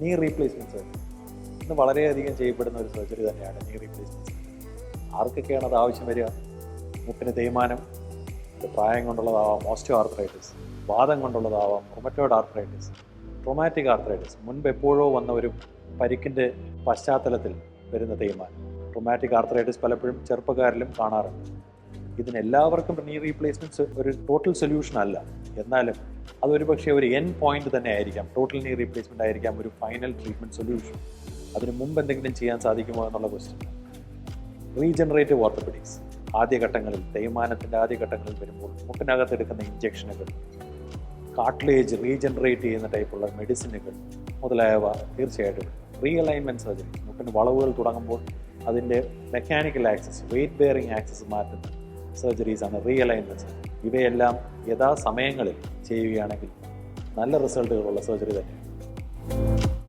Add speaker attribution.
Speaker 1: നീ replacement surgery ഇന്ന് വളരെയധികം ചെയ്യപ്പെടുന്ന ഒരു സർജറി തന്നെയാണ് നീ റീപ്ലേസ്മെൻറ്റ് സർജറി. ആർക്കൊക്കെയാണ് അത് ആവശ്യം വരിക? മുട്ടിന് തേയ്മാനം, പ്രായം കൊണ്ടുള്ളതാവാം ഓസ്റ്റിയോ ആർത്രൈറ്റിസ്, വാദം കൊണ്ടുള്ളതാവാം റൊമറ്റോയിഡ് ആർത്രൈറ്റിസ്, ട്രോമാറ്റിക് ആർത്രൈറ്റിസ്, മുൻപ് എപ്പോഴോ വന്ന ഒരു പരിക്കിൻ്റെ പശ്ചാത്തലത്തിൽ വരുന്ന തേയ്മാനം. ട്രോമാറ്റിക് ആർത്രൈറ്റിസ് പലപ്പോഴും ചെറുപ്പക്കാരിലും കാണാറുണ്ട്. ഇതിനെല്ലാവർക്കും നീ റീപ്ലേസ്മെൻറ്റ്സ് ഒരു ടോട്ടൽ സൊല്യൂഷൻ അല്ല. എന്നാലും അതൊരു പക്ഷേ ഒരു എൻ പോയിന്റ് തന്നെ ആയിരിക്കാം. ടോട്ടൽ നീ റീപ്ലേസ്മെൻ്റ് ആയിരിക്കാം ഒരു ഫൈനൽ ട്രീറ്റ്മെൻറ്റ് സൊല്യൂഷൻ. അതിന് മുമ്പ് എന്തെങ്കിലും ചെയ്യാൻ സാധിക്കുമോ എന്നുള്ള ക്വസ്റ്റ്യൻ. റീജനറേറ്റീവ് ഓർത്തോപെഡിക്സ് ആദ്യഘട്ടങ്ങളിൽ, തേയ്മാനത്തിൻ്റെ ആദ്യഘട്ടങ്ങളിൽ വരുമ്പോൾ മുട്ടിനകത്ത് എടുക്കുന്ന ഇഞ്ചക്ഷനുകൾ, കാർട്ടിലേജ് റീജനറേറ്റ് ചെയ്യുന്ന ടൈപ്പുള്ള മെഡിസിനുകൾ മുതലായവ തീർച്ചയായിട്ടും റീഅലൈൻമെൻറ്റ് സർജറി. മുട്ടിന് വളവുകൾ തുടങ്ങുമ്പോൾ അതിൻ്റെ mechanical axis, weight bearing axis മാറ്റുന്ന സർജറീസാണ് റീഅലൈൻമെൻറ്റ് സർജറി. ഇവയെല്ലാം യഥാസമയങ്ങളിൽ ചെയ്യുകയാണെങ്കിൽ നല്ല റിസൾട്ടുകളുള്ള സർജറി തന്നെ.